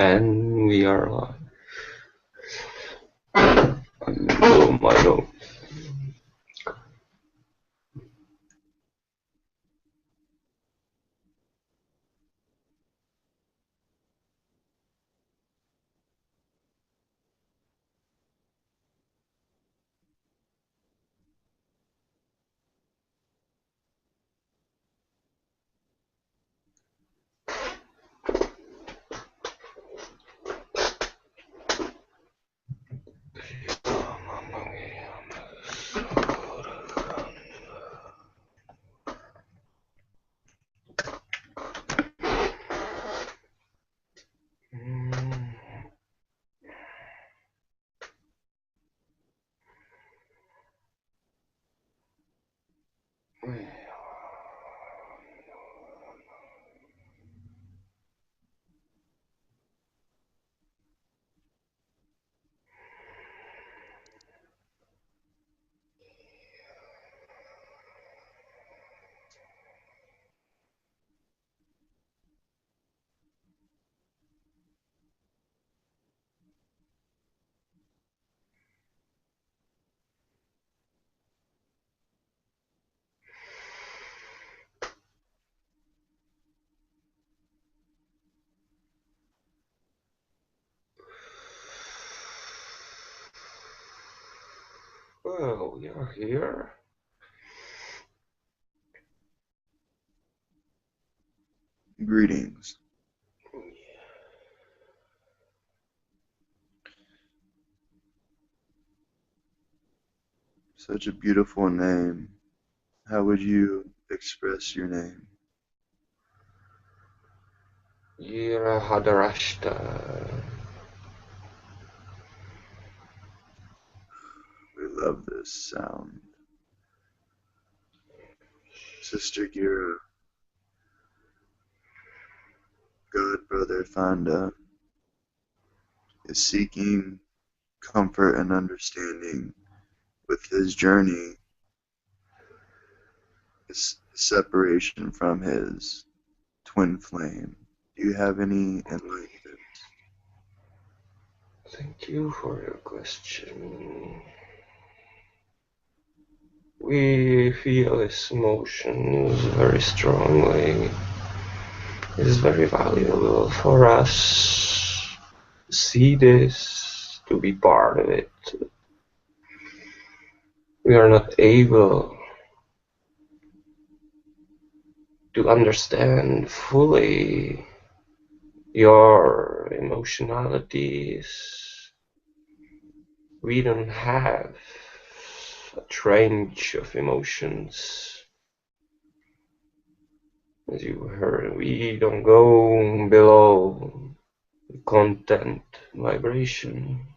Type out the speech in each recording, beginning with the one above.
And we are live. Oh my god. Well, we are here. Greetings. Such a beautiful name. How would you express your name? Yira Hadarashta. We love this sound. Sister Gira, God Brother Fanda is seeking comfort and understanding with his journey, his separation from his twin flame. Do you have any enlightenment? Thank you for your question. We feel his emotions very strongly. It is very valuable for us to see this, to be part of it. We are not able to understand fully your emotionalities. We don't have a range of emotions. As you heard, we don't go below content vibration.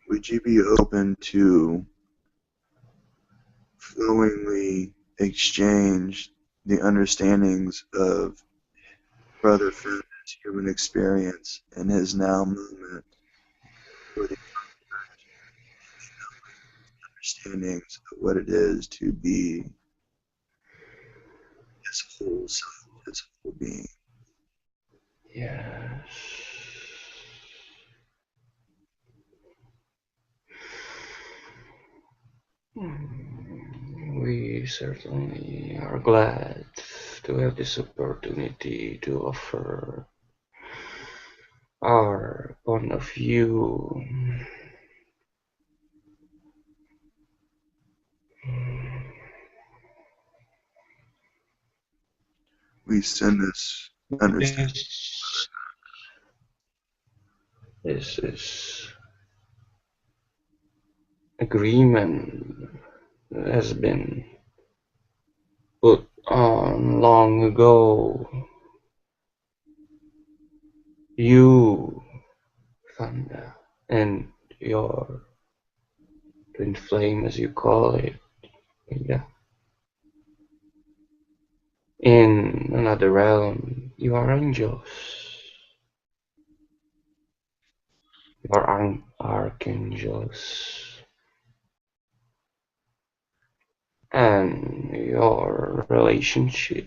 Would you be open to flowingly exchange the understandings of Brother Fanda's human experience in his now moment for the understandings of what it is to be his whole self, his whole being? Yes. We certainly are glad to have this opportunity to offer our point of view. We send this understanding. This is agreement that has been put on long ago. You, Fanda, and your twin flame, as you call it, yeah. In another realm, you are angels. You are archangels. and your relationship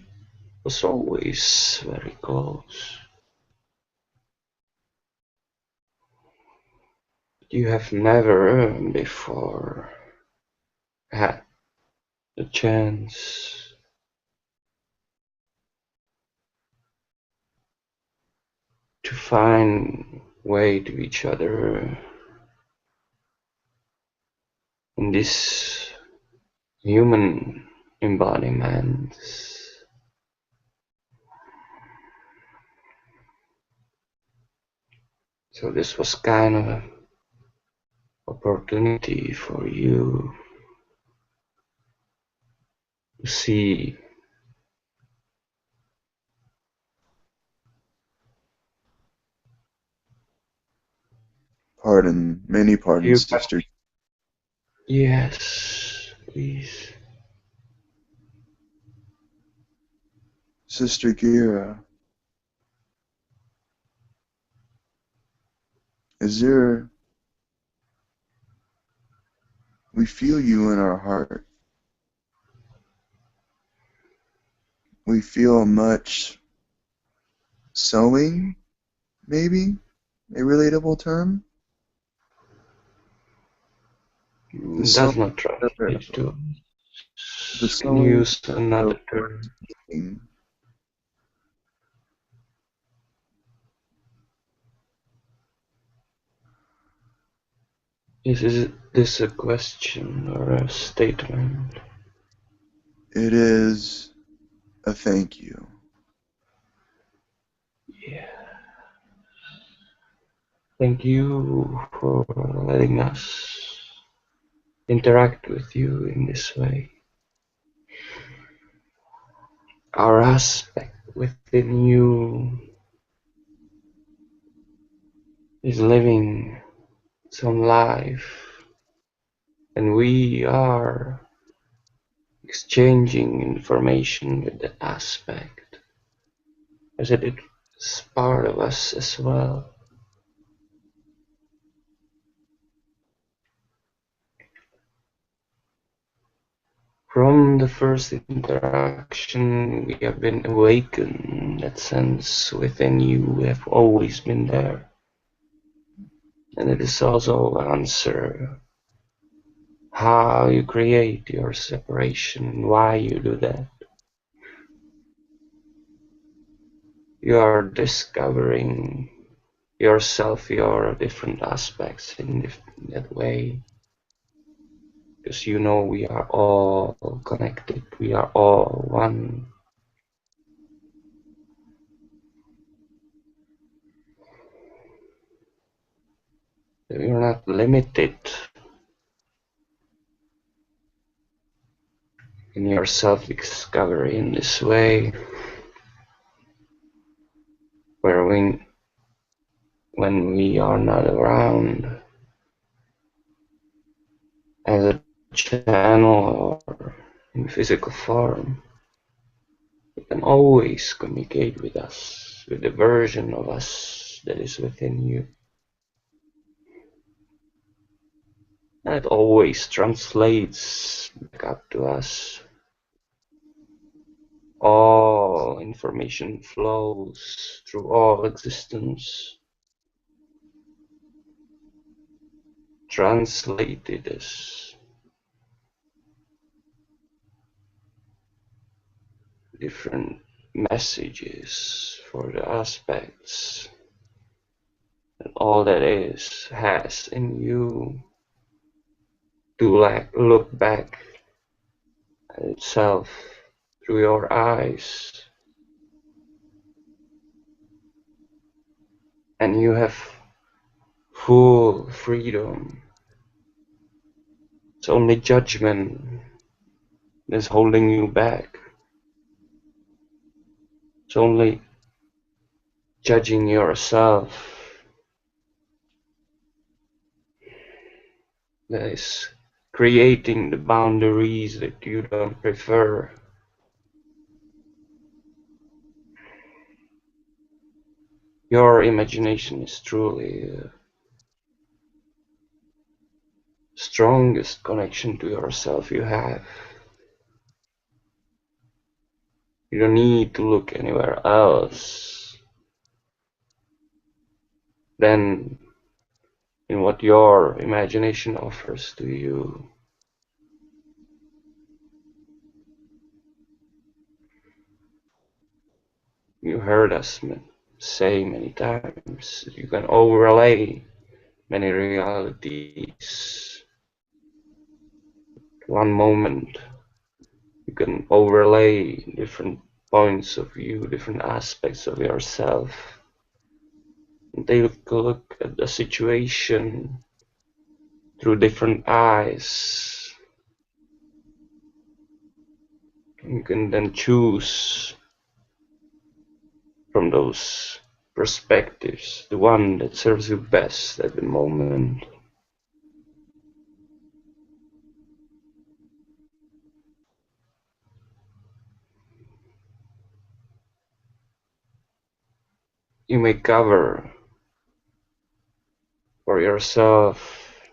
was always very close. You have never before had the chance to find way to each other in this human embodiment. So this was kind of an opportunity for you to see Pardon, many you. pardons, Sister. Yes, please. Sister Kira, is there, we feel you in our heart. We feel much sewing, maybe, a relatable term? The Does sewing, not translate to. the Can sewing use another term. thing. Is this a question or a statement? It is a thank you. Yeah. Thank you for letting us interact with you in this way. Our aspect within you is living some life, and we are exchanging information with that aspect, as it is part of us as well. From the first interaction, we have been awakened. That sense within you have always been there. And it is also an answer how you create your separation, why you do that. You are discovering yourself, your different aspects in that way. Because you know we are all connected, we are all one. You're not limited in your self-discovery in this way, where when we are not around as a channel or in physical form, you can always communicate with us, with the version of us that is within you. And it always translates back up to us. All information flows through all existence, translated as different messages for the aspects, and all that is has in you to look back at itself through your eyes, and you have full freedom. It's only judgment that's holding you back. It's only judging yourself that is creating the boundaries that you don't prefer. Your imagination is truly the strongest connection to yourself you have. You don't need to look anywhere else than in what your imagination offers to you. You heard us say many times, you can overlay many realities. One moment, you can overlay different points of view, different aspects of yourself. And take a look at the situation through different eyes. You can then choose from those perspectives the one that serves you best at the moment. You may cover for yourself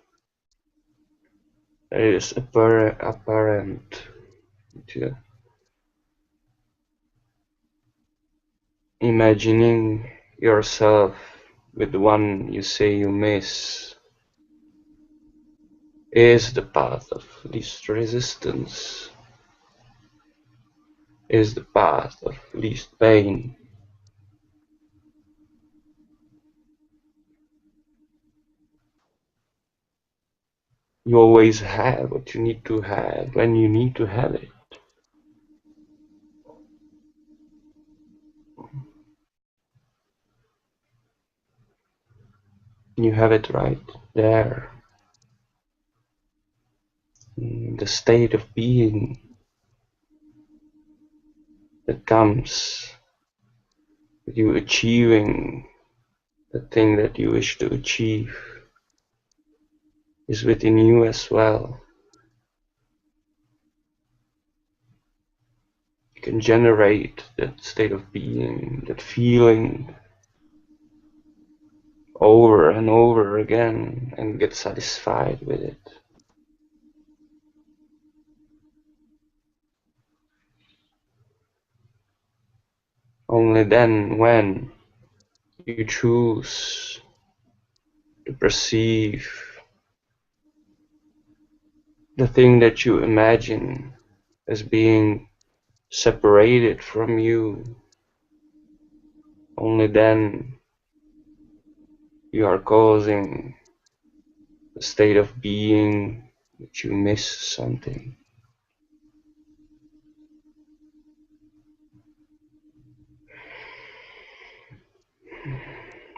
that it is apparent to imagining yourself with the one you say you miss is the path of least resistance, is the path of least pain. You always have what you need to have when you need to have it. You have it right there. The state of being that comes with you achieving the thing that you wish to achieve is within you as well. You can generate that state of being, that feeling over and over again and get satisfied with it. Only then, when you choose to perceive the thing that you imagine as being separated from you, only then you are causing a state of being that you miss something.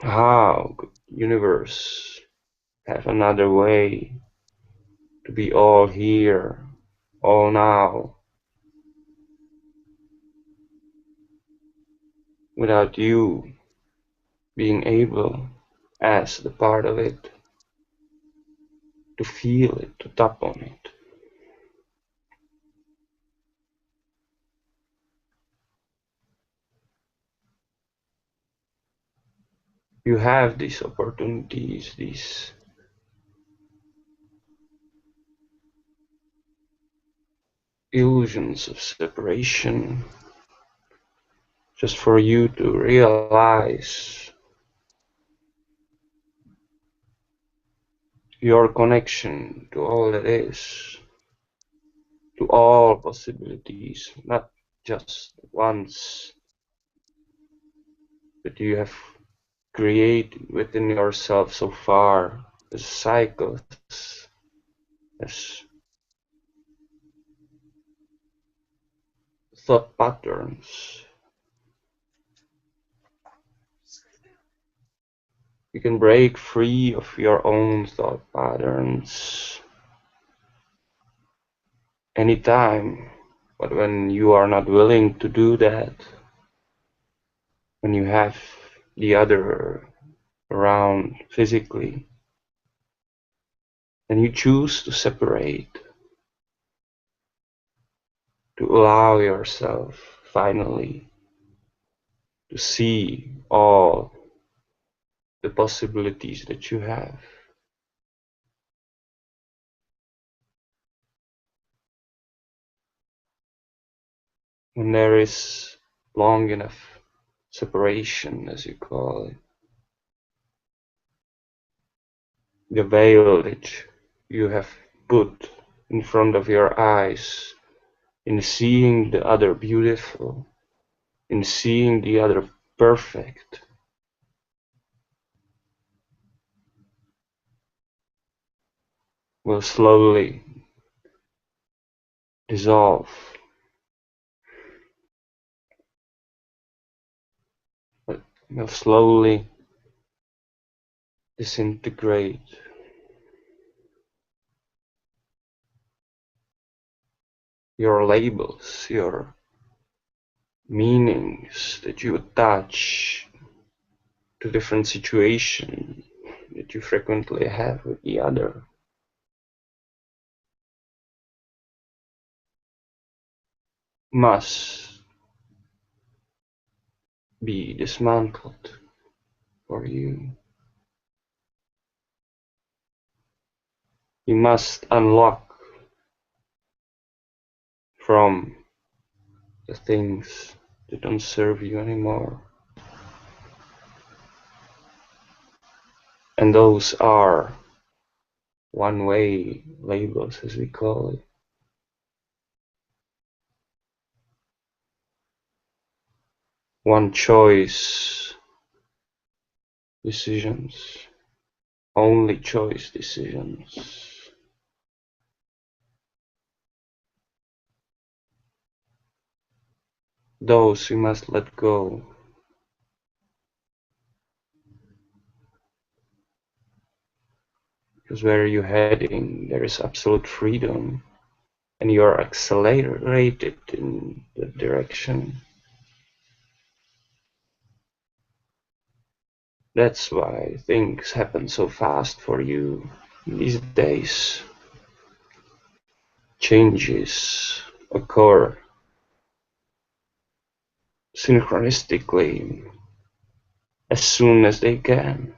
How could the universe have another way to be all here, all now, without you being able, as the part of it, to feel it, to tap on it? You have these opportunities, these illusions of separation, just for you to realize your connection to all that is, to all possibilities, not just ones that you have created within yourself so far as cycles, as thought patterns. You can break free of your own thought patterns anytime, but when you are not willing to do that, when you have the other around physically, then you choose to separate, to allow yourself finally to see all the possibilities that you have. when there is long enough separation, as you call it, the veil that you have put in front of your eyes in seeing the other beautiful, in seeing the other perfect, will slowly dissolve, will slowly disintegrate. Your labels, your meanings that you attach to different situations that you frequently have with the other, must be dismantled for you. You must unlock from the things that don't serve you anymore. And those are one-way labels, as we call it. One choice decisions, only choice decisions. Those we must let go. Because where you're heading, there is absolute freedom, and you're accelerated in that direction. That's why things happen so fast for you these days. Changes occur synchronistically as soon as they can.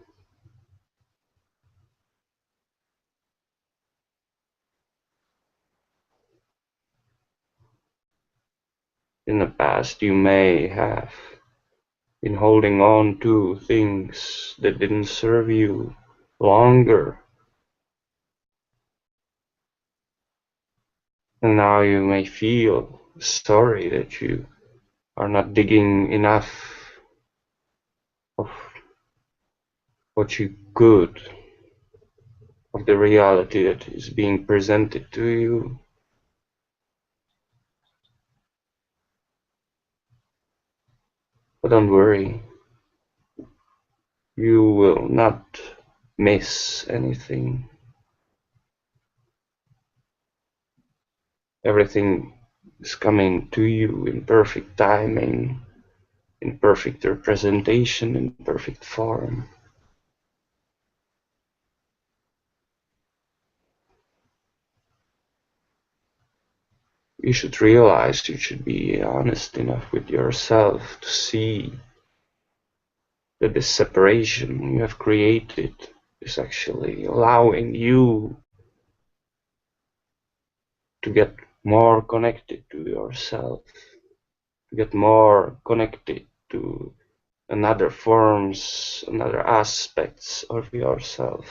In the past, you may have been holding on to things that didn't serve you longer, and now you may feel sorry that you are not digging enough of what you could, of the reality that is being presented to you. But don't worry, you will not miss anything. Everything is coming to you in perfect timing, in perfect representation, in perfect form. You should realize, you should be honest enough with yourself to see that the separation you have created is actually allowing you to get more connected to yourself, to get more connected to another forms, another aspects of yourself.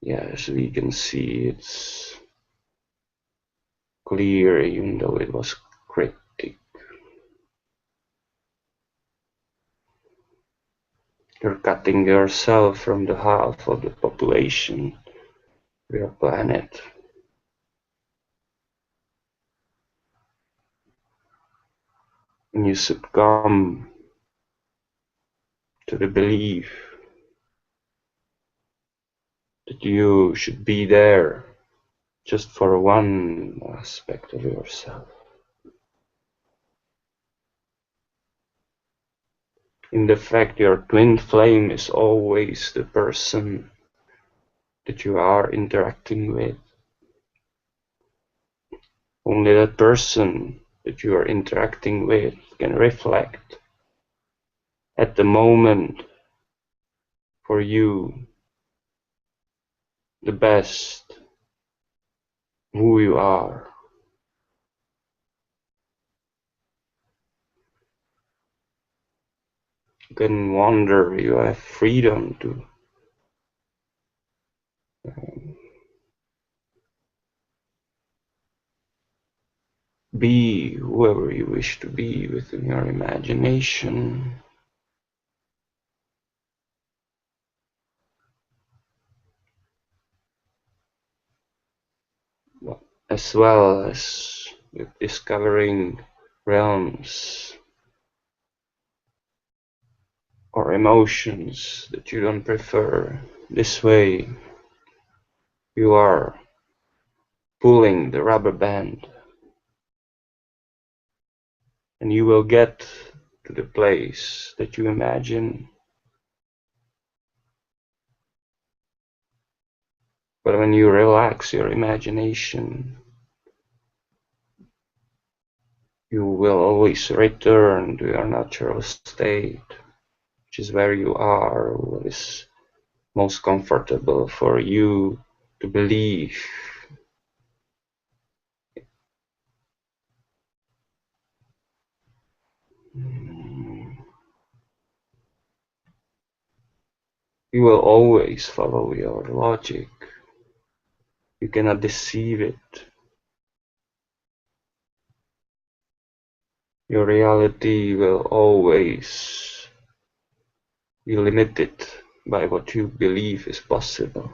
Yeah, as we can see, it's clear, even though it was cryptic. You're cutting yourself from the half of the population of your planet. And you succumb to the belief that you should be there just for one aspect of yourself. In the fact, your twin flame is always the person that you are interacting with. Only that person that you are interacting with can reflect at the moment for you the best who you are. You can wander, you have freedom to be whoever you wish to be within your imagination. As well as with discovering realms or emotions that you don't prefer. This way, you are pulling the rubber band and you will get to the place that you imagine. But when you relax your imagination, you will always return to your natural state, which is where you are, what is most comfortable for you to believe. You will always follow your logic. You cannot deceive it. Your reality will always be limited by what you believe is possible.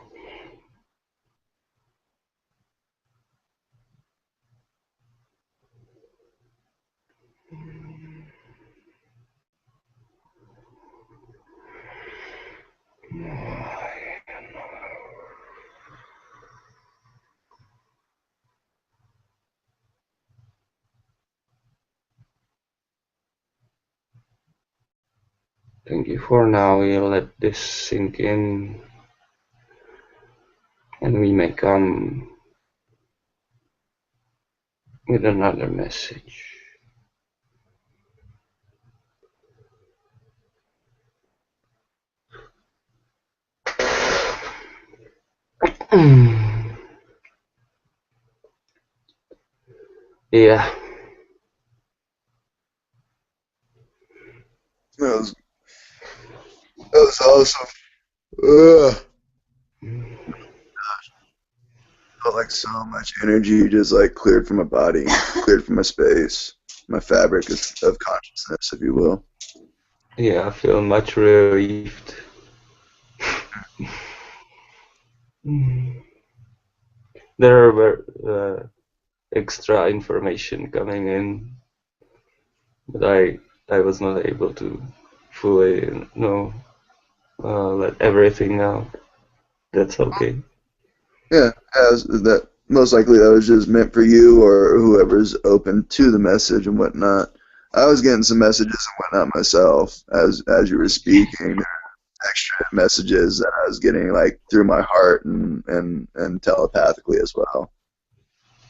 Thank you for now. We'll let this sink in and we may come with another message. Yeah. That was awesome. Ugh. Felt like so much energy just like cleared from my body, cleared from my space, my fabric of consciousness, if you will. Yeah, I feel much relieved. There were extra information coming in, but I was not able to fully let everything out. That's okay. Yeah, as that most likely that was just meant for you or whoever's open to the message and whatnot. I was getting some messages and whatnot myself as you were speaking. Extra messages that I was getting like through my heart and telepathically as well.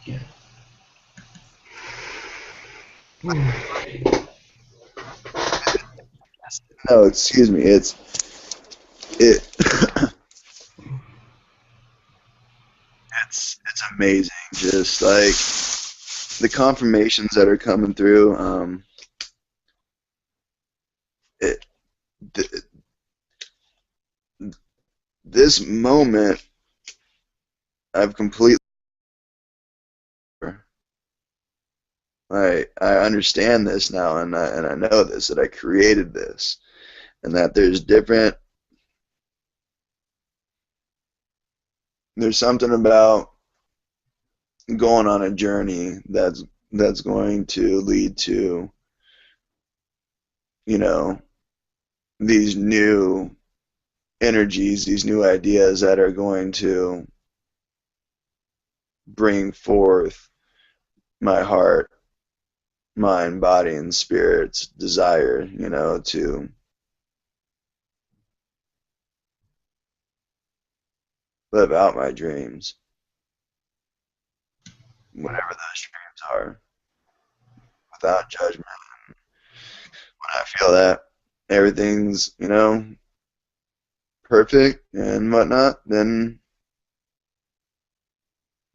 Yeah. No, excuse me. It it's amazing. Just like the confirmations that are coming through. It th this moment I've completely. I understand this now, and I know this that I created this, and that there's something about going on a journey that's going to lead to, you know, these new energies, these new ideas that are going to bring forth my heart, mind, body, and spirit's desire, to live out my dreams, whatever those dreams are, without judgment. When I feel that everything's, perfect and whatnot, then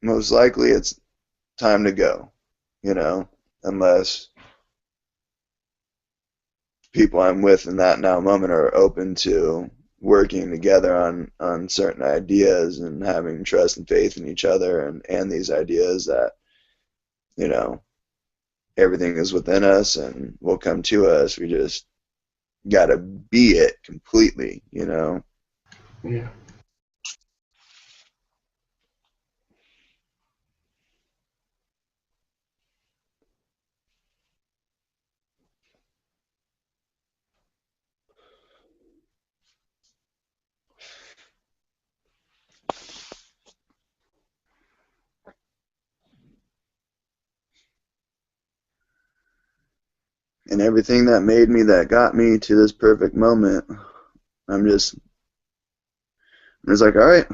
most likely it's time to go, unless people I'm with in that now moment are open to working together on certain ideas and having trust and faith in each other and these ideas that, you know, everything is within us and will come to us. We just gotta be it completely. Yeah. And everything that got me to this perfect moment, I'm just like, all right,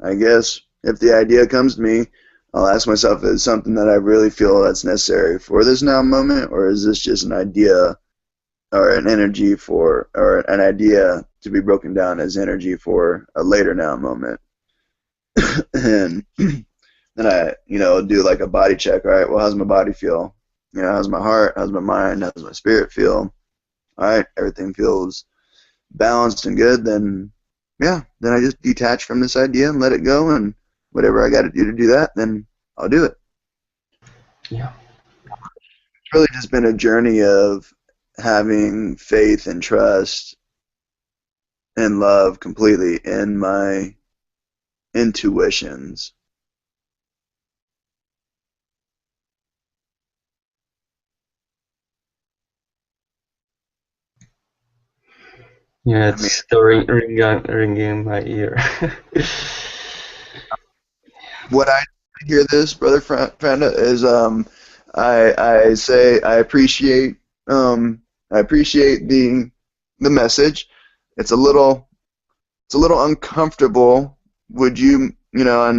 I guess if the idea comes to me, I'll ask myself, is it something that I really feel that's necessary for this now moment, or is this just an idea or an energy or an idea to be broken down as energy for a later now moment? And then I do like a body check. All right, well, how's my body feel? How's my heart? How's my mind? How's my spirit feel? All right, everything feels balanced and good. Then, yeah, then I just detach from this idea and let it go. And whatever I got to do that, then I'll do it. Yeah. It's really just been a journey of having faith and trust and love completely in my intuitions. Yeah, I mean, it's the ringing in my ear. what I hear this, brother Franda, is I say I appreciate the message. It's a little uncomfortable. Would and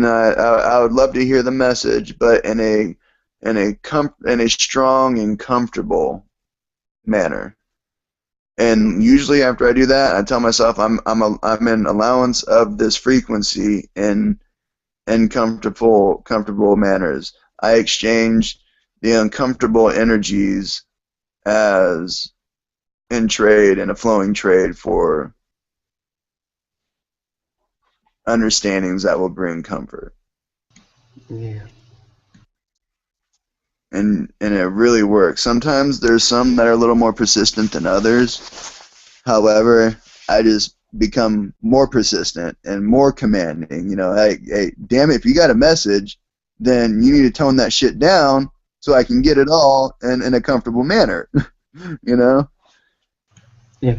I would love to hear the message, but in a strong and comfortable manner. And usually after I do that, I tell myself I'm in allowance of this frequency in comfortable manners. I exchange the uncomfortable energies as in trade, in a flowing trade, for understandings that will bring comfort. Yeah. And it really works. Sometimes there's some that are a little more persistent than others. However, I just become more persistent and more commanding. Hey, damn it, if you got a message, then you need to tone that shit down so I can get it all in a comfortable manner. you know? Yeah.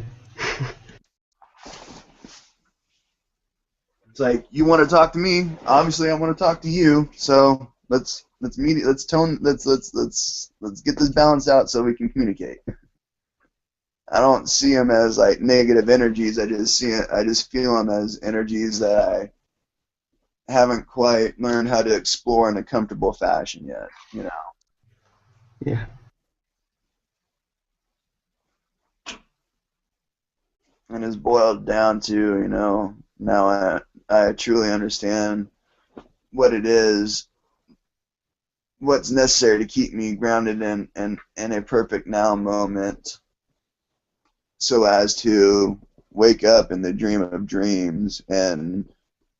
It's like, you want to talk to me, obviously I want to talk to you, so let's meet, let's get this balanced out so we can communicate. I don't see them as like negative energies. I just feel them as energies that I haven't quite learned how to explore in a comfortable fashion yet. Yeah. And it's boiled down to, now I truly understand what it is, what's necessary to keep me grounded in a perfect now moment, so as to wake up in the dream of dreams. And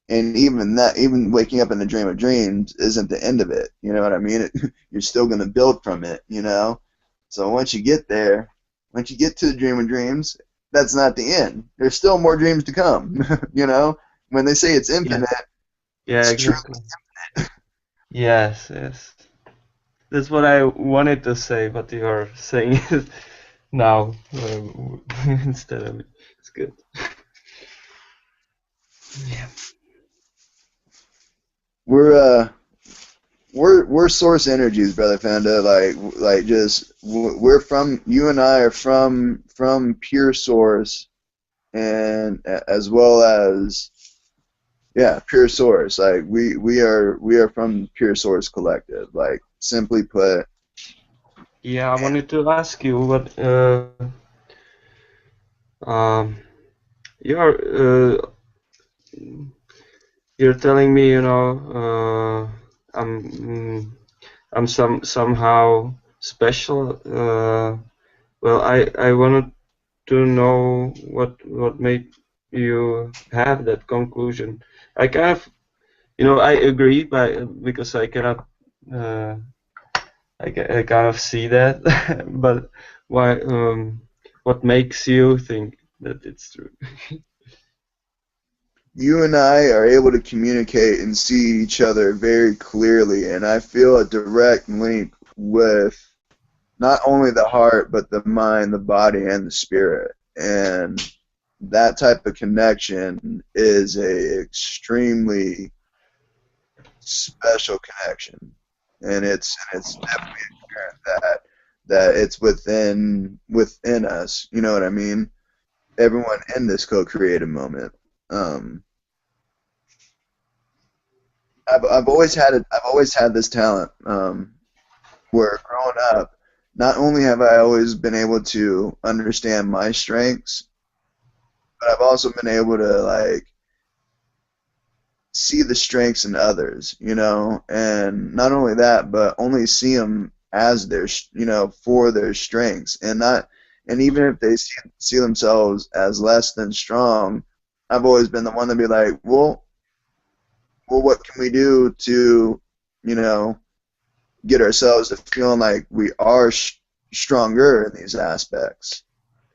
even waking up in the dream of dreams isn't the end of it. You know what I mean? You're still going to build from it. So once you get there, once you get to the dream of dreams, that's not the end. There's still more dreams to come. When they say it's Yeah. infinite, Yeah, it's true. exactly. Yes, yes. That's what I wanted to say, but you are saying it now instead of me. It's good. Yeah. We're we're source energies, brother Fanda. Like just we're from, you and I are from pure source, and as well as, yeah, pure source. Like we are from pure source collective. Like, simply put. Yeah, I wanted to ask you what um you're you're telling me, I'm somehow special. Well, I wanted to know what made you have that conclusion. I kind of, I agree because I cannot, I kind of see that, but why? What makes you think that it's true? You and I are able to communicate and see each other very clearly, and I feel a direct link with not only the heart, but the mind, the body, and the spirit. And that type of connection is a extremely special connection, and it's definitely apparent that it's within us. You know what I mean? Everyone in this co-creative moment. Um, I've always had it. I've always had this talent. Where growing up, not only have I always been able to understand my strengths, but I've also been able to like see the strengths in others, you know, and not only that, but only see them as their, for their strengths, and not, and even if they see themselves as less than strong, I've always been the one to be like, well, what can we do to, you know, get ourselves to feeling like we are stronger in these aspects,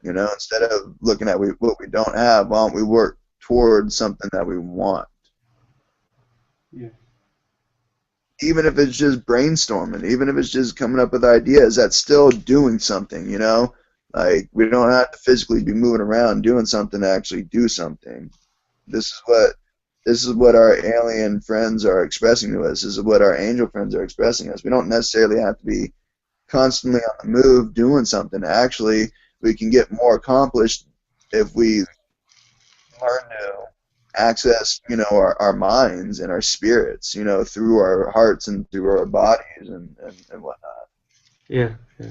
you know, instead of looking at what we don't have, why don't we work towards something that we want? Yeah. Even if it's just brainstorming, even if it's just coming up with ideas, that's still doing something, you know? Like, we don't have to physically be moving around doing something to actually do something. This is what this is what our alien friends are expressing to us. This is what our angel friends are expressing to us. We don't necessarily have to be constantly on the move doing something. Actually, we can get more accomplished if we learn to access, our minds and our spirits, through our hearts and through our bodies and whatnot. Yeah. Yeah.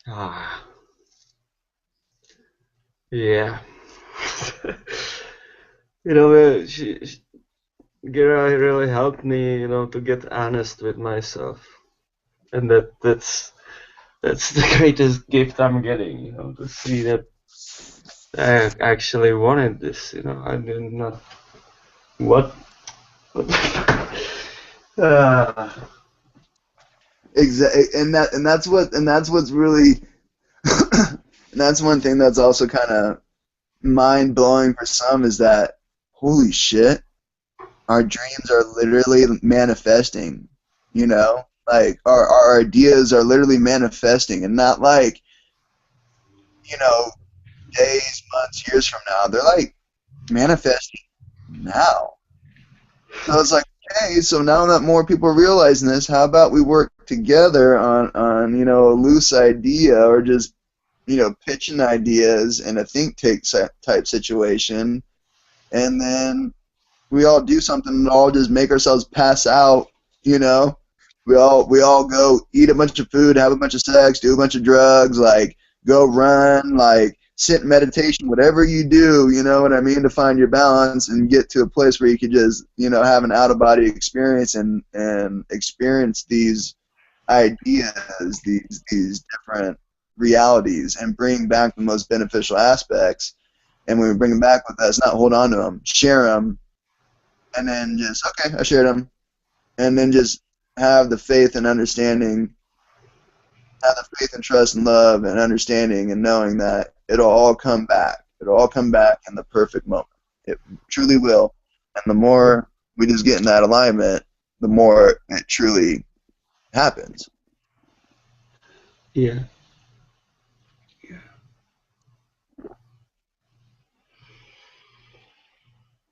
Ah. Yeah. Gira really helped me, to get honest with myself, and that's the greatest gift I'm getting, to see that I actually wanted this. I did not. What? What? uh, Exactly, and that's what's really, and that's one thing that's also kind of mind blowing for some is that holy shit, our dreams are literally manifesting. Like our ideas are literally manifesting, and not like you know days, months, years from now. They're like manifesting now. So it's like, hey, so now that more people are realizing this, how about we work together on a loose idea, or just pitching ideas in a think tank type situation, and then we all do something and all just make ourselves pass out. You know, we all go eat a bunch of food, have a bunch of sex, do a bunch of drugs, like go run, like sit in meditation, whatever you do, you know what I mean, to find your balance and get to a place where you could just, have an out of body experience and experience these ideas, these different realities, and bring back the most beneficial aspects. And when we bring them back with us, not hold on to them, share them, and then just, okay, I shared them, and then just have the faith and understanding, have the faith and trust and love and understanding, and knowing that it'll all come back. It'll all come back in the perfect moment. It truly will. And the more we just get in that alignment, the more it truly happens. yeah.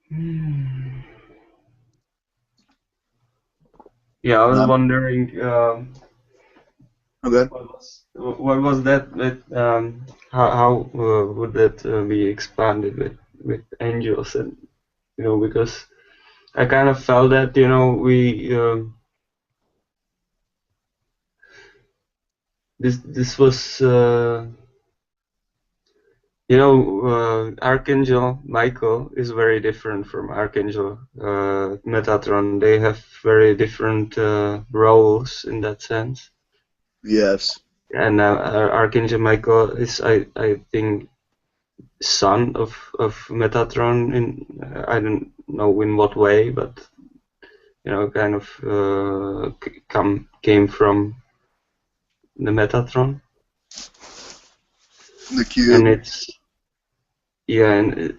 Hmm. Yeah, I was Um, wondering, okay. what was that? How would that be expanded with angels, and because I kind of felt that we this was Archangel Michael is very different from Archangel Metatron. They have very different roles in that sense. Yes. And Archangel Michael is, I think, son of Metatron. I don't know in what way, but kind of came from the Metatron, The and cube. it's yeah, and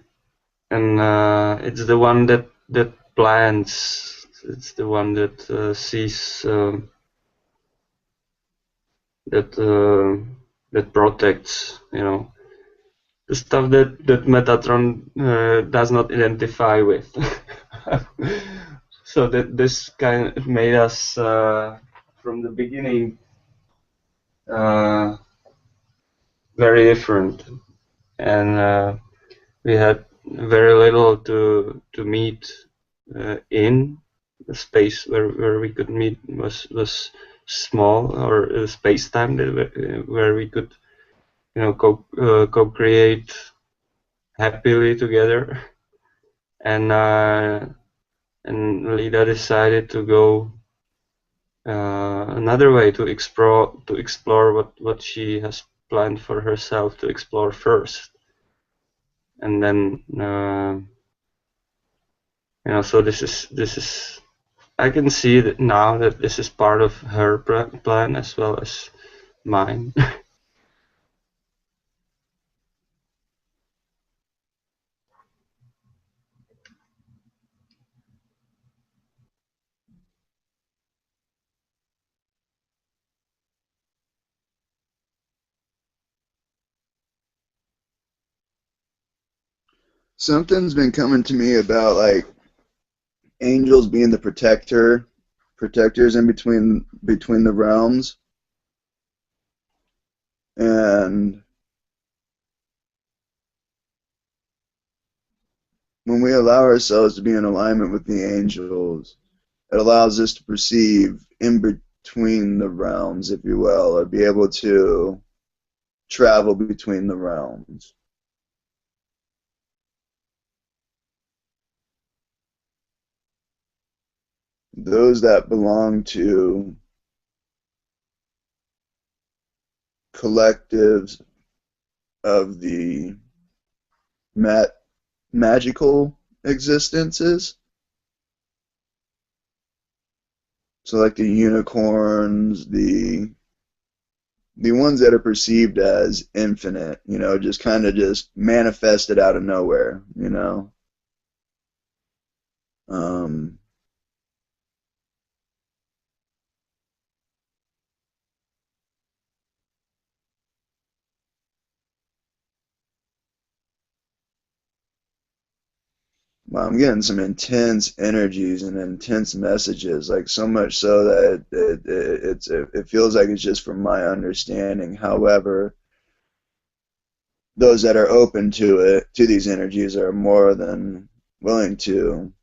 it's the one that plants. It's the one that sees that that protects. The stuff that Metatron does not identify with. So that this kind of made us from the beginning uh, very different, and we had very little to meet in. The space where we could meet was small, or space time where we could co-create happily together. And Lida decided to go another way to explore what she has planned for herself to explore first, and then so this is I can see that now that this is part of her plan as well as mine. Something's been coming to me about like angels being the protectors in between the realms, and when we allow ourselves to be in alignment with the angels, it allows us to perceive in between the realms, if you will, or be able to travel between the realms. Those that belong to collectives of the magical existences, so like the unicorns, the ones that are perceived as infinite, just kind of just manifested out of nowhere. Um, well, I'm getting some intense energies and intense messages, like so much so that it feels like it's just from my understanding. However, those that are open to these energies, are more than willing to.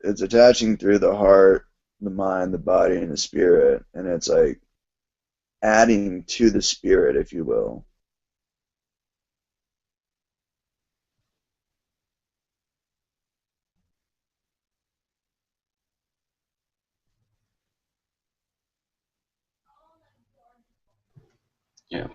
It's attaching through the heart, the mind, the body, and the spirit, and it's like adding to the spirit, if you will. Yeah.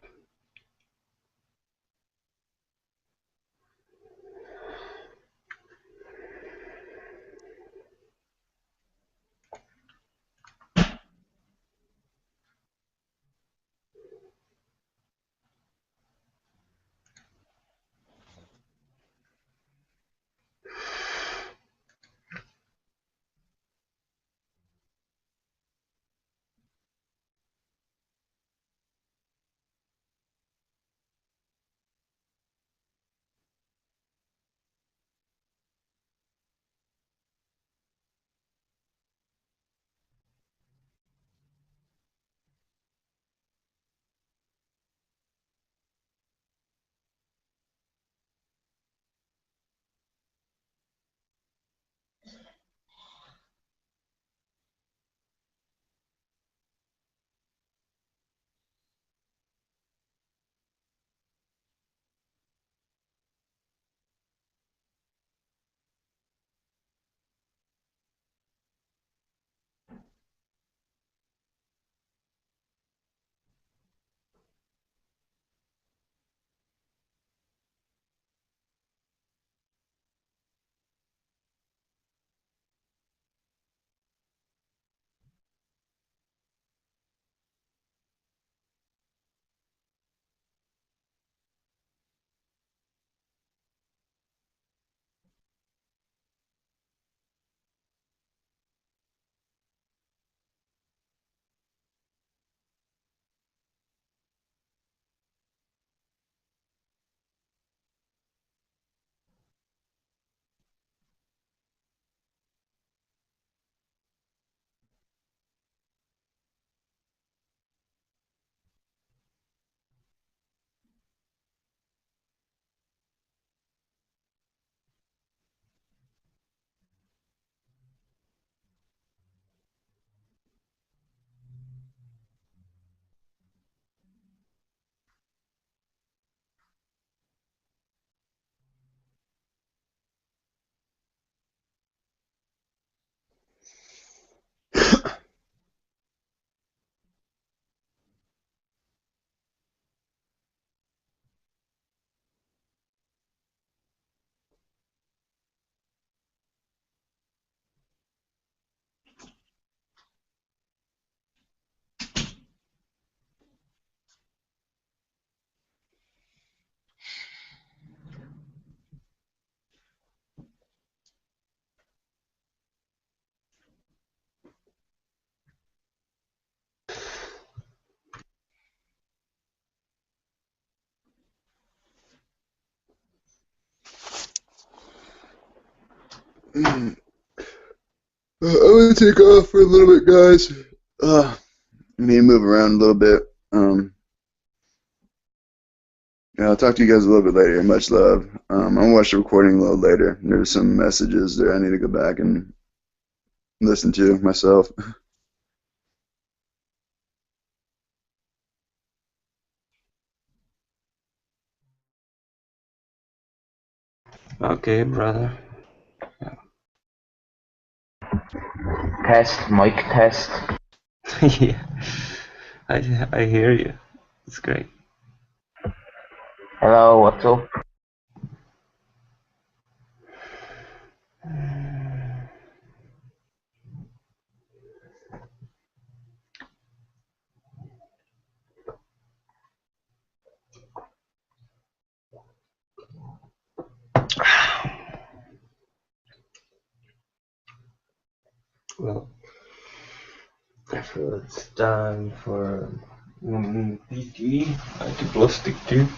I'm gonna take off for a little bit, guys. Let me move around a little bit. Yeah, I'll talk to you guys a little bit later. Much love. I'm gonna watch the recording a little later. There's some messages there I need to go back and listen to myself. Okay, brother. Test, mic test. Yeah, I hear you. It's great. Hello, what's up? Well, I feel it's time for PT, anti-plastic tube.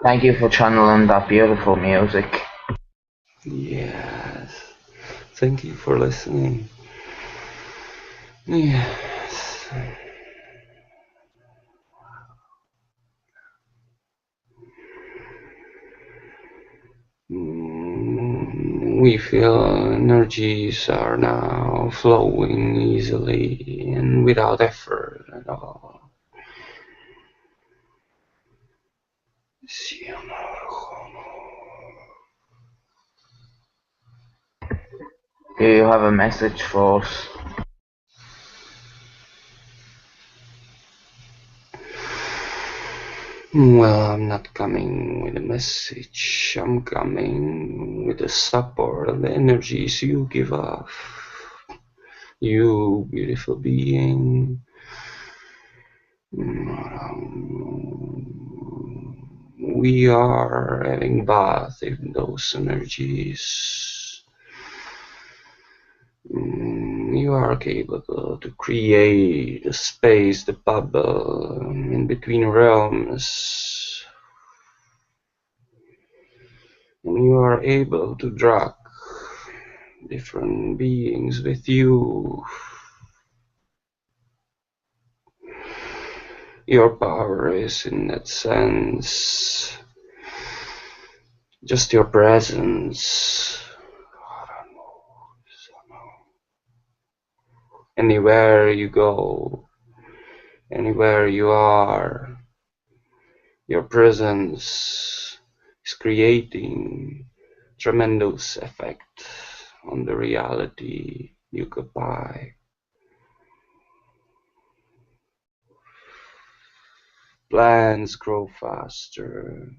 Thank you for channeling that beautiful music. Yes. Thank you for listening. Yes. We feel energies are now flowing easily and without effort at all. Do you have a message for us? Well, I'm not coming with a message. I'm coming with the support of the energies you give off. You beautiful being. We are having bath in those energies. You are capable to create a space, the bubble in between realms. And you are able to drag different beings with you. Your power is, in that sense, just your presence. Anywhere you go, anywhere you are, your presence is creating tremendous effect on the reality you occupy. Plants grow faster,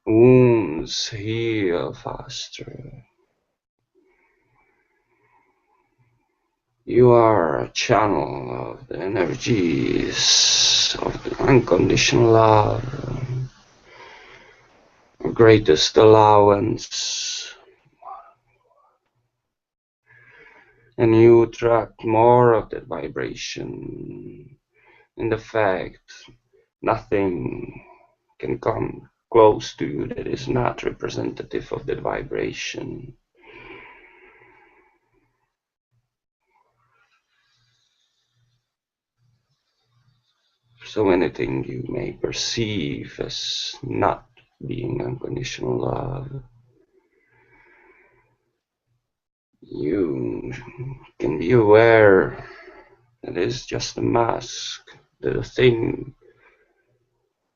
wounds heal faster. You are a channel of the energies of the unconditional love, greatest allowance, and you attract more of that vibration. In the fact, nothing can come close to you that is not representative of that vibration. So anything you may perceive as not being unconditional love, you can be aware that it's just a mask that a thing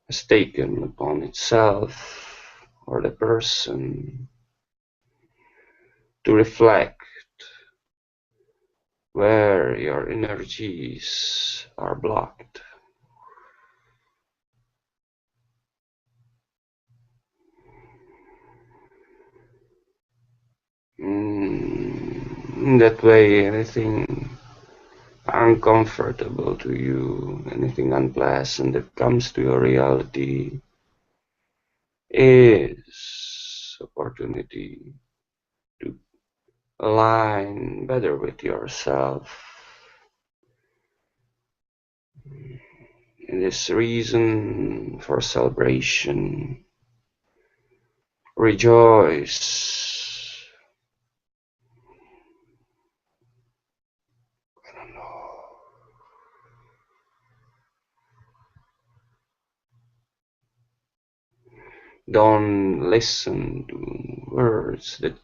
has taken upon itself or the person to reflect where your energies are blocked. In that way, anything uncomfortable to you, anything unpleasant that comes to your reality is opportunity to align better with yourself. It is reason for celebration. Rejoice. Don't listen to words that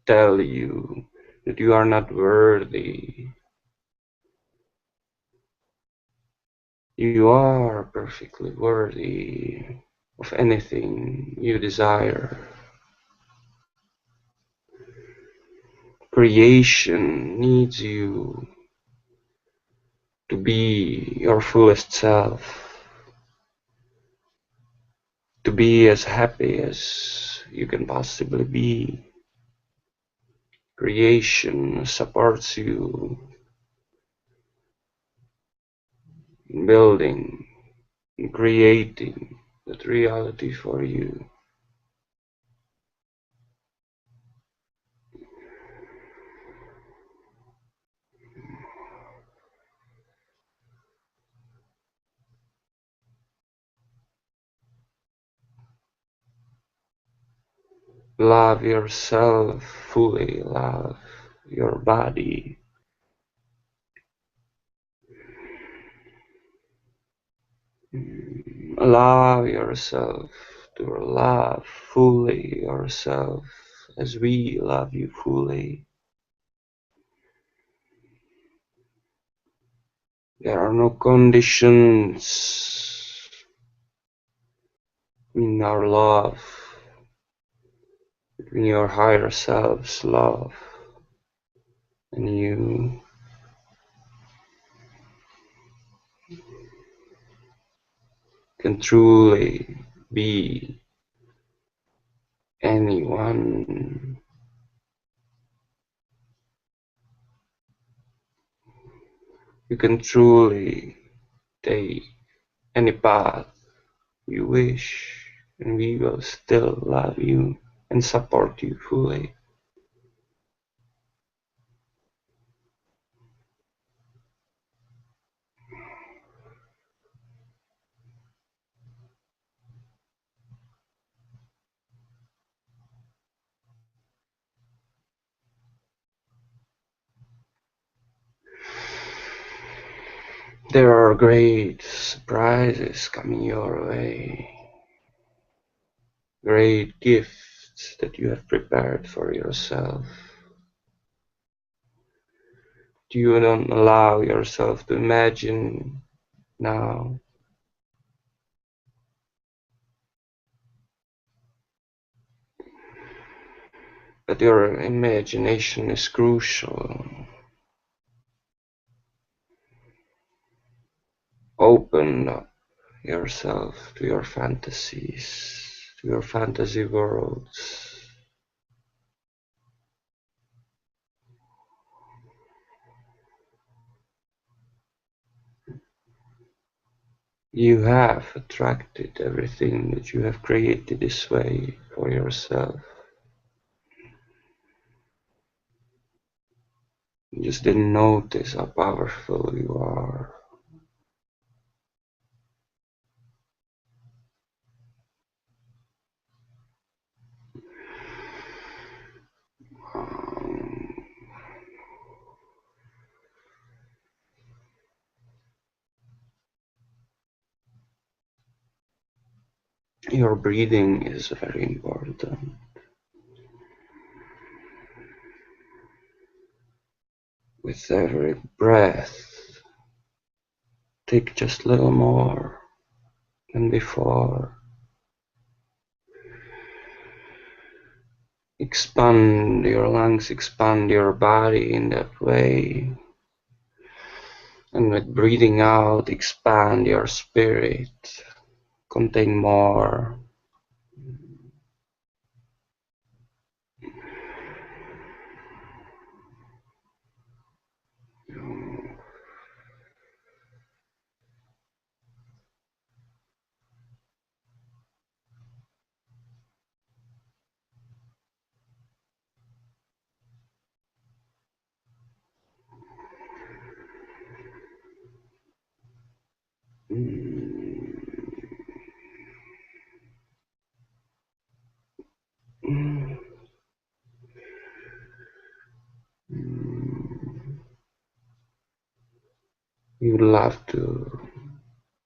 tell you that you are not worthy. You are perfectly worthy of anything you desire. Creation needs you to be your fullest self, to be as happy as you can possibly be. Creation supports you in building, in creating that reality for you. Love yourself fully, love your body. Allow yourself to love fully yourself as we love you fully. There are no conditions in our love, between your higher self's love and you. Can truly be anyone. You can truly take any path you wish, and we will still love you and support you fully. There are great surprises coming your way, great gifts that you have prepared for yourself. You don't allow yourself to imagine now. But your imagination is crucial. Open up yourself to your fantasies, to your fantasy worlds. You have attracted everything that you have created this way for yourself. You just didn't notice how powerful you are. Your breathing is very important. With every breath, take just a little more than before. Expand your lungs, expand your body in that way. And with breathing out, expand your spirit. Contain more. You love to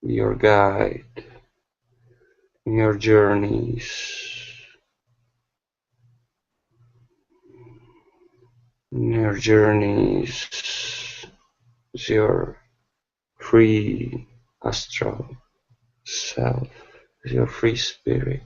be your guide in your journeys. In your journeys is your free astral self, is your free spirit.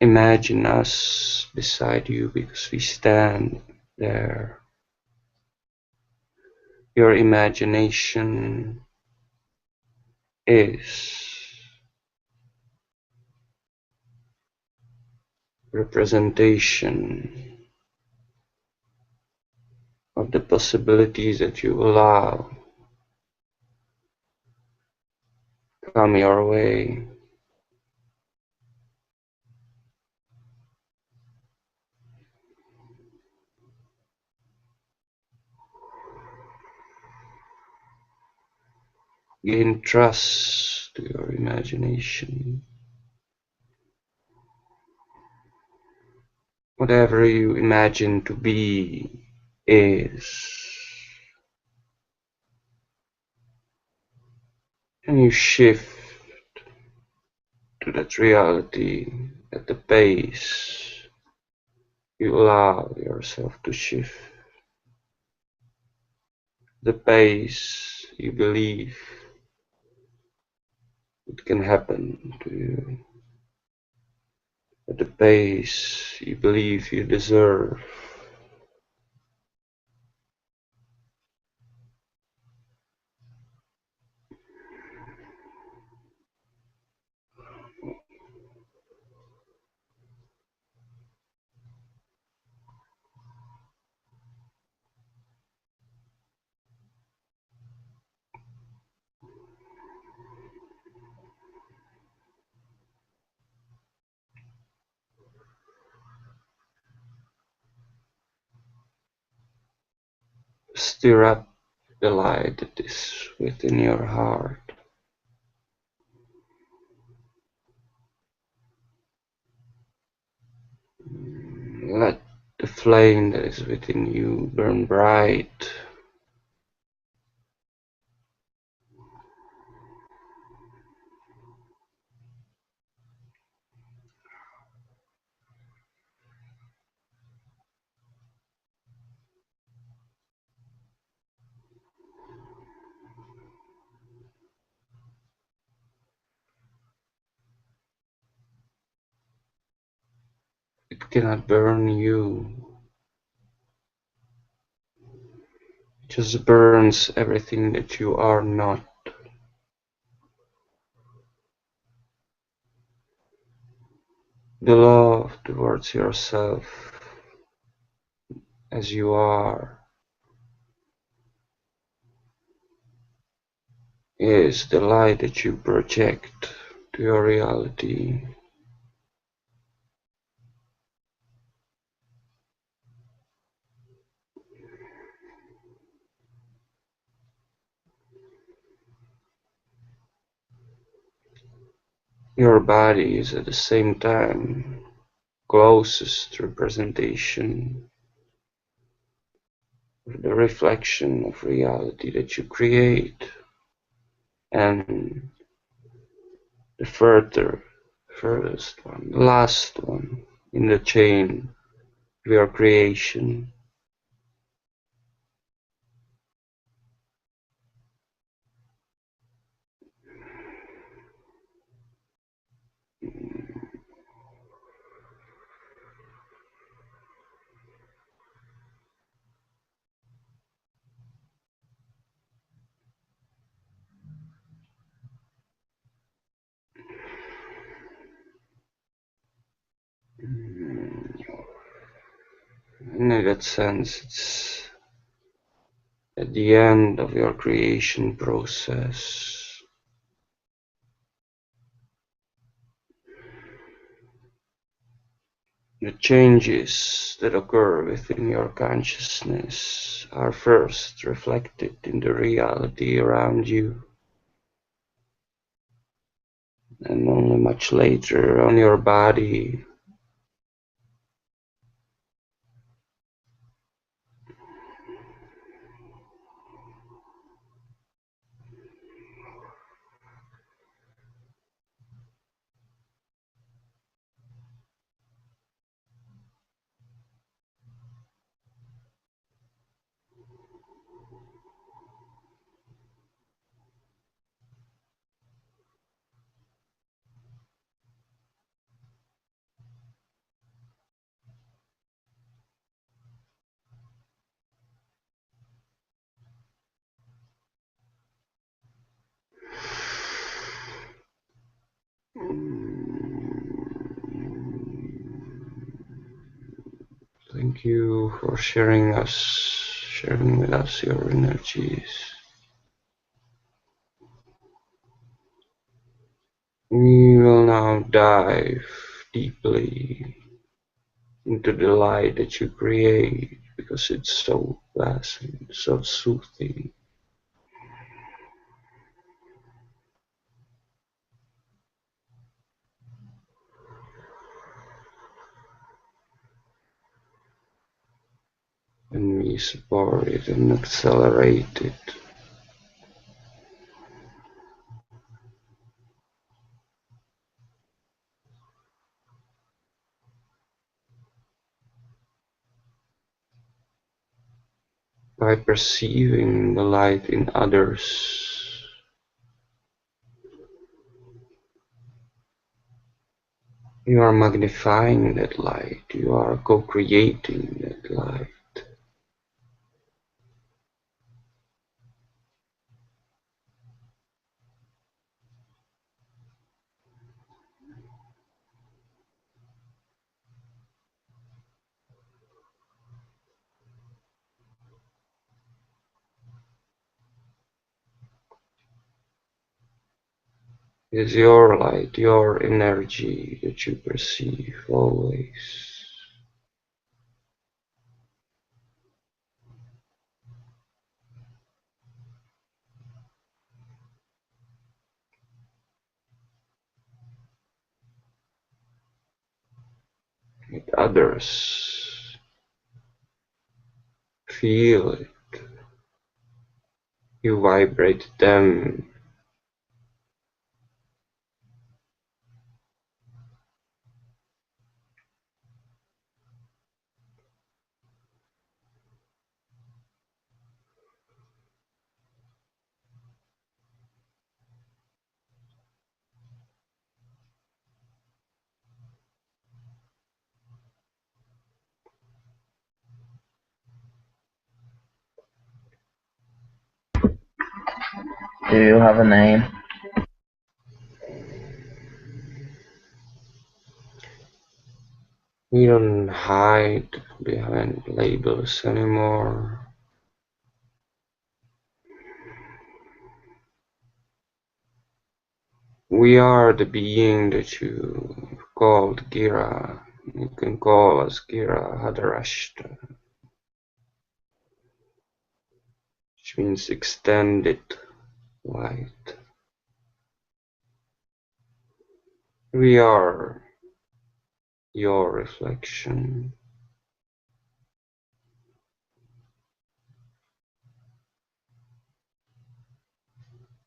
Imagine us beside you because we stand there. Your imagination is representation of the possibilities that you allow come your way. Gain trust to your imagination. Whatever you imagine to be is. And you shift to that reality at the pace you allow yourself to shift. The pace you believe it can happen to you. At the pace you believe you deserve. Stir up the light that is within your heart. Let the flame that is within you burn bright. It cannot burn you. It just burns everything that you are not. The love towards yourself as you are is the light that you project to your reality. Your body is at the same time closest representation the reflection of reality that you create, and the furthest one, the last one in the chain of your creation. In that sense, it's at the end of your creation process. The changes that occur within your consciousness are first reflected in the reality around you, and only much later on your body. Thank you for sharing with us your energies. We will now dive deeply into the light that you create, because it's so pleasant, so soothing. And we support it and accelerate it. By perceiving the light in others, you are magnifying that light, you are co-creating that light. It is your light, your energy that you perceive always. Let others feel it. You vibrate them. Do you have a name? We don't hide behind labels anymore. We are the being that you called Gira. You can call us Gira Hadarashta, which means extended light. We are your reflection.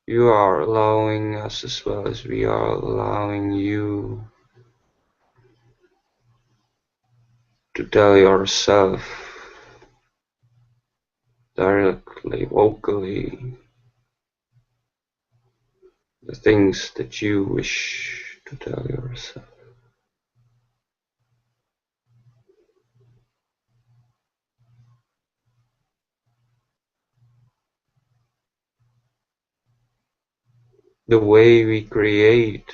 You are allowing us as well as we are allowing you to tell yourself directly, vocally, the things that you wish to tell yourself. The way we create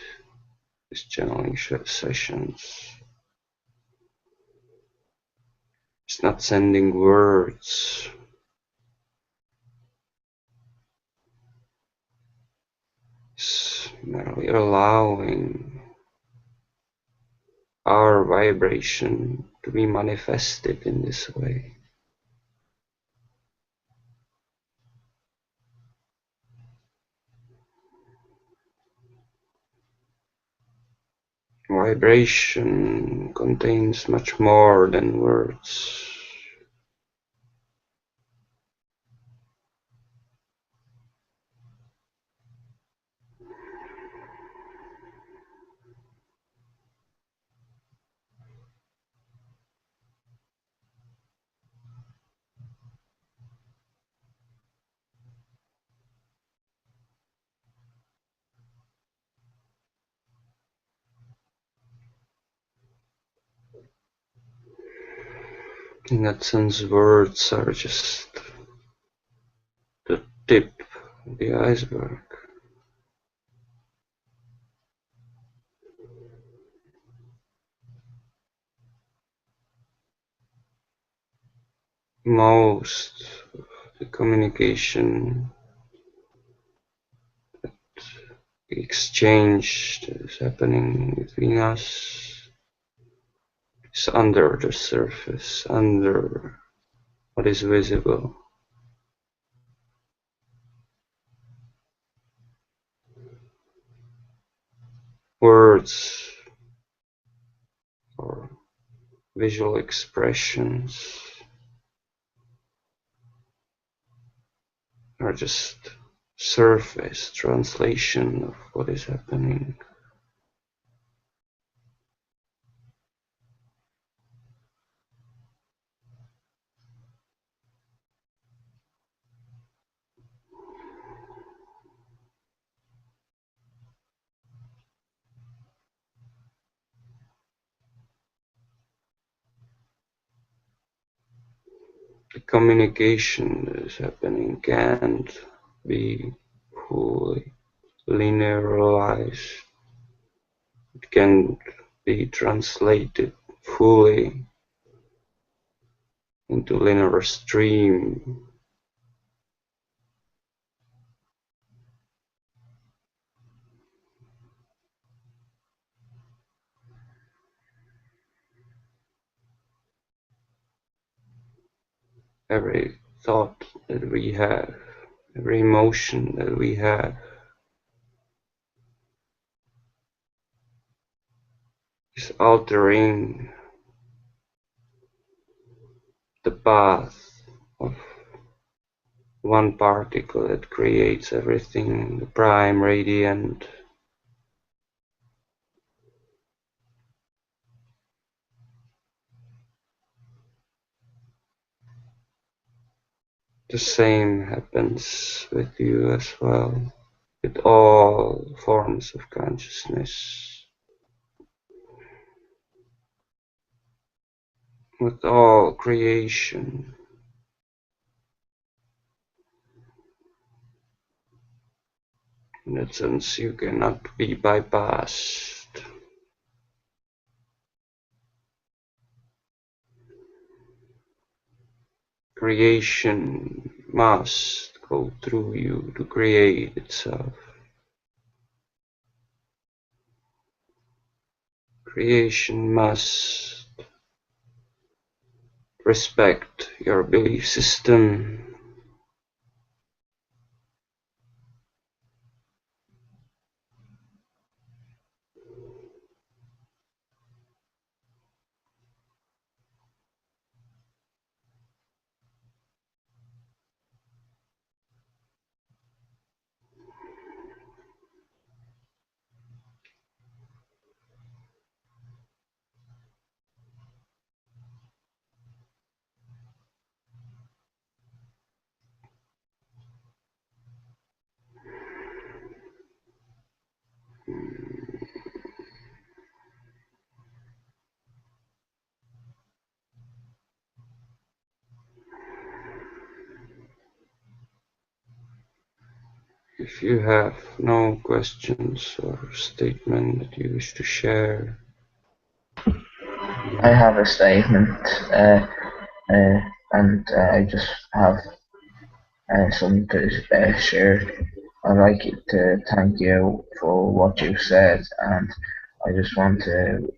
these channeling sessions is not sending words, it's merely allowing our vibration to be manifested in this way. Vibration contains much more than words. In that sense, words are just the tip of the iceberg. Most of the communication, the exchange that is happening between us is under the surface, under what is visible. Words or visual expressions are just surface translation of what is happening. The communication that is happening can't be fully linearized. It can't be translated fully into linear stream. Every thought that we have, every emotion that we have is altering the path of one particle that creates everything, the prime radiant. The same happens with you as well, with all forms of consciousness, with all creation. In that sense, you cannot be bypassed. Creation must go through you to create itself. Creation must respect your belief system. If you have no questions or statement that you wish to share. I have a statement, and I just have something to share. I'd like to thank you for what you said, and I just want to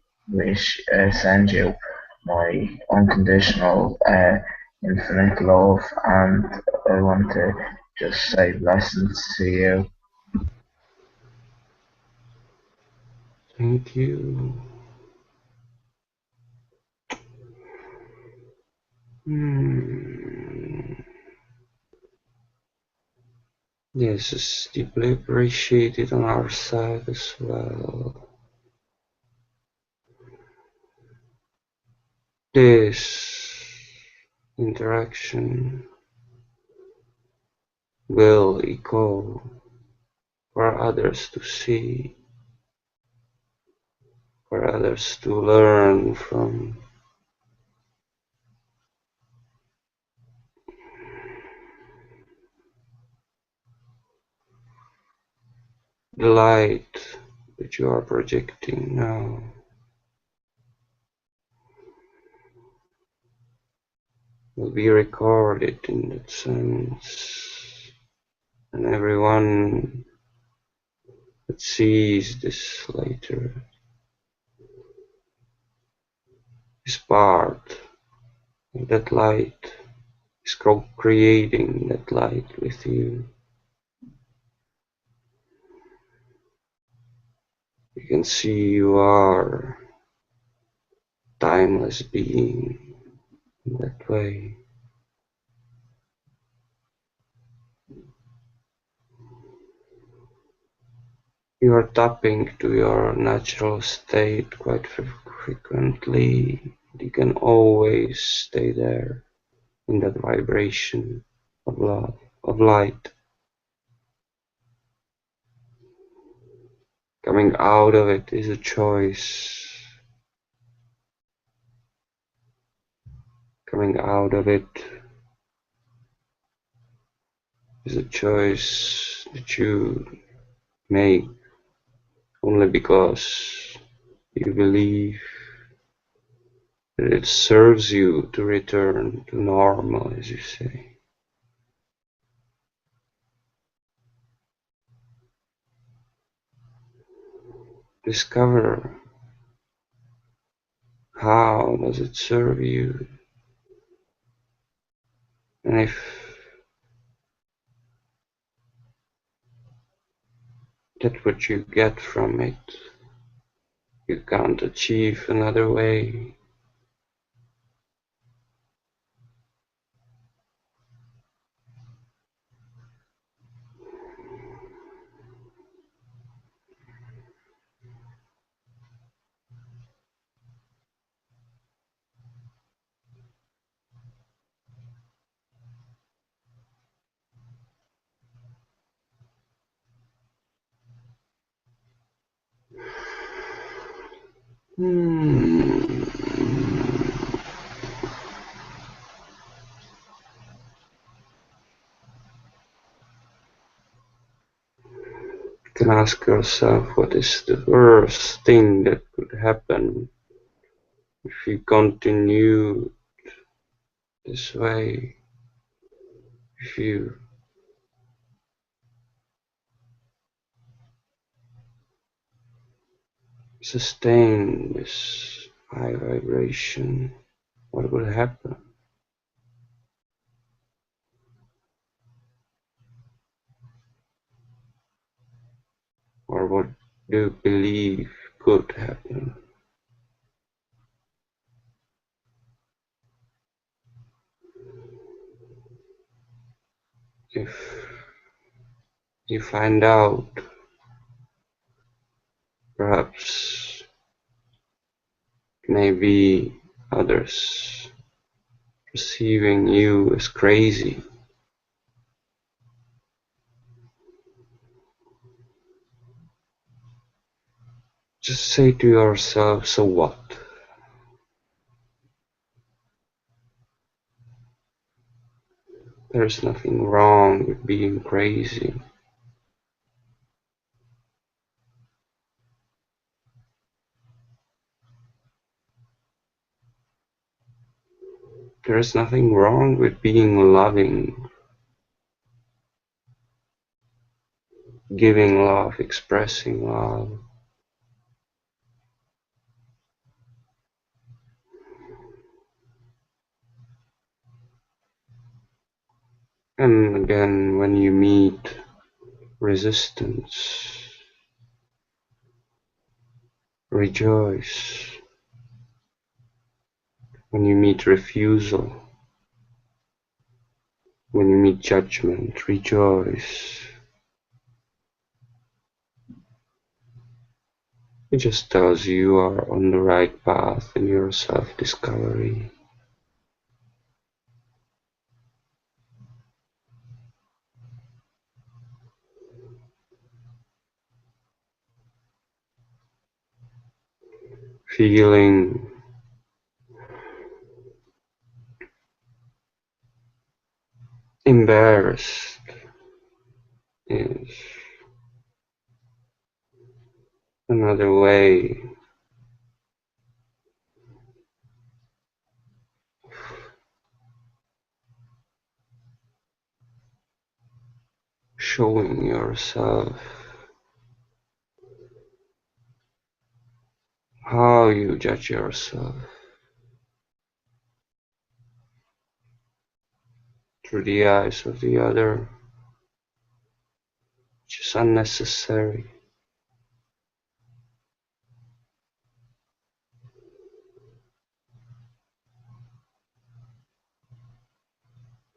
send you my unconditional, infinite love, and I want to just say blessings to you. Thank you. This is deeply appreciated on our side as well. This interaction will echo for others to see, for others to learn from. The light that you are projecting now will be recorded in that sense, and everyone that sees this later is part of that light, is co-creating that light with you. You can see you are timeless being in that way. You are tapping to your natural state quite frequently. You can always stay there in that vibration of love, of light. Coming out of it is a choice. Coming out of it is a choice that you make only because you believe that it serves you to return to normal, as you say. Discover how does it serve you, and if that's what you get from it, you can't achieve another way. You can ask yourself what is the worst thing that could happen if you continue this way, if you sustain this high vibration, what will happen? Or what do you believe could happen? If you find out, perhaps maybe others perceiving you as crazy, just say to yourself, so what? There's nothing wrong with being crazy. There is nothing wrong with being loving, giving love, expressing love. And again, when you meet resistance, rejoice. When you meet refusal, when you meet judgment, rejoice. It just tells you are on the right path in your self-discovery. Feeling embarrassed is another way showing yourself how you judge yourself through the eyes of the other, which is unnecessary.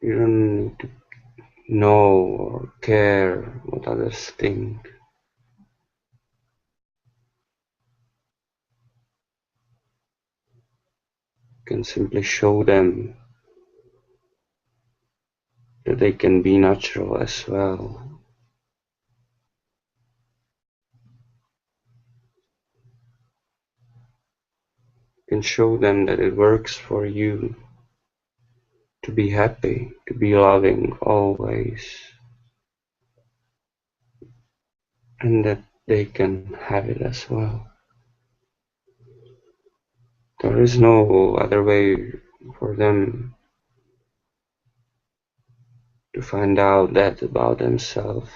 You don't need to know or care what others think. You can simply show them that they can be natural as well. You can show them that it works for you to be happy, to be loving always, and that they can have it as well. There is no other way for them to find out that about themselves,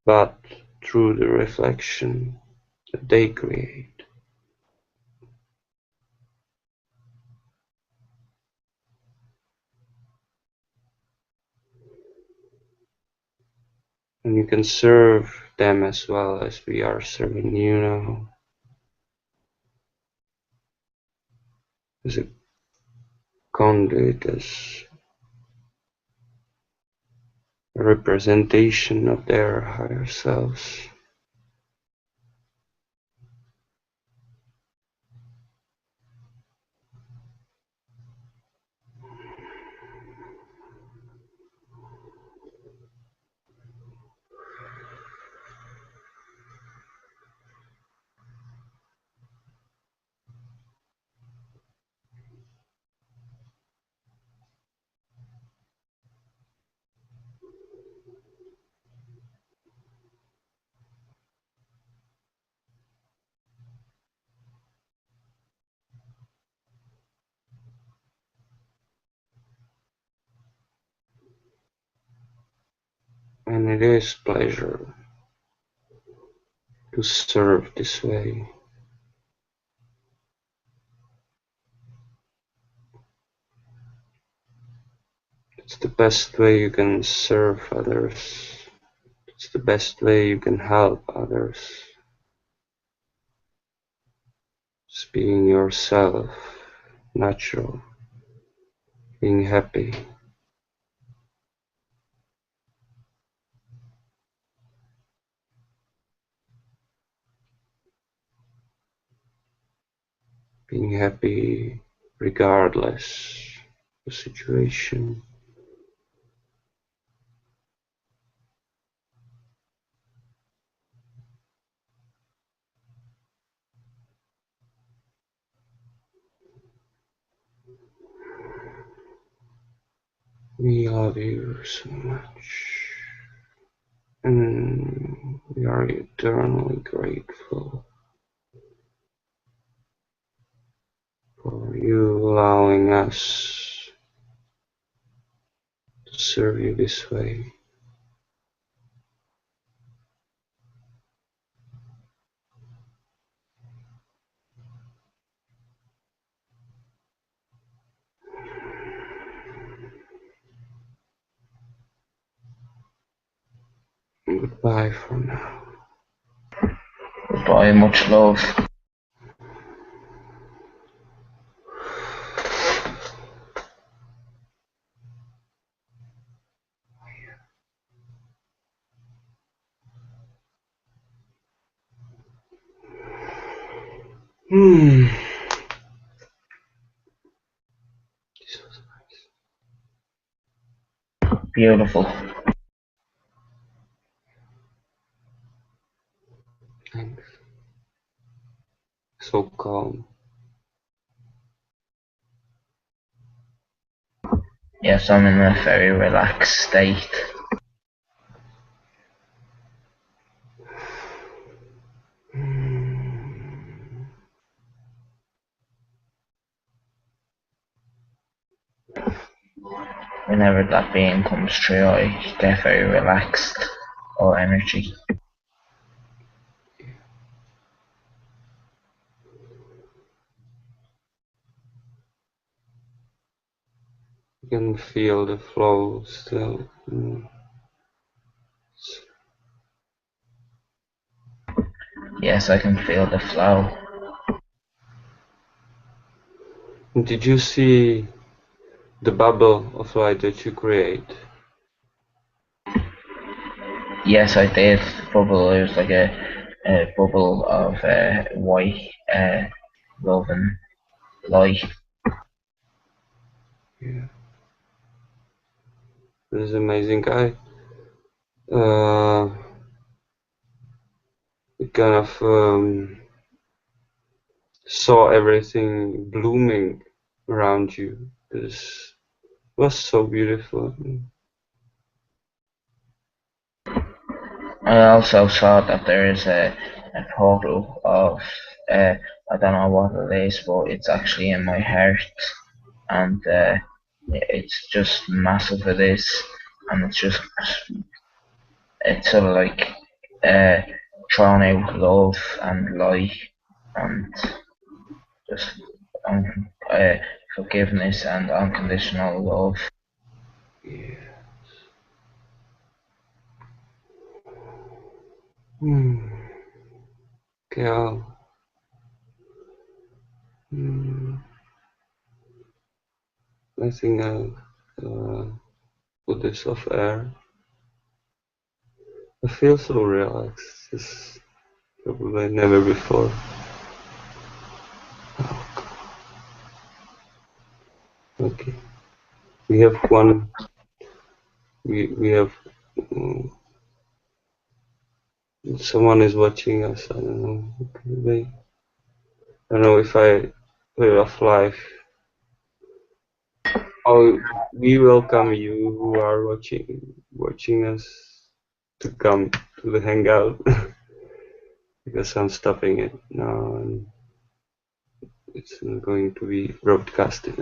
but through the reflection that they create. And you can serve them as well as we are serving you now, as a conduit, as a representation of their higher selves. And it is pleasure to serve this way. It's the best way you can serve others. It's the best way you can help others. Just being yourself, natural, being happy. Being happy regardless of the situation. We love you so much, and we are eternally grateful for you allowing us to serve you this way. Goodbye for now. Goodbye, much love. This was nice. Beautiful. Thanks. So calm. Yes, I'm in a very relaxed state. Whenever that being comes through, I get very relaxed or energy. You can feel the flow still. Yes, I can feel the flow. Did you see the bubble of light that you create? Yes, I did. Bubble. It was like a bubble of white love and light. Yeah. This is amazing. I kind of saw everything blooming around you. This was so beautiful. I also saw that there is a portal of I don't know what it is, but it's actually in my heart, and it's just massive. It is, and it's sort of like uh, throwing out love and light and just um, uh, forgiveness and unconditional love. Yeah. Okay, I think I'll put this off air. I feel so relaxed. This probably never before. Okay, we have one. We have someone is watching us. I don't know. Okay, I don't know if I put it off live. Oh, we welcome you who are watching us to come to the hangout because I'm stopping it now and it's going to be broadcasted.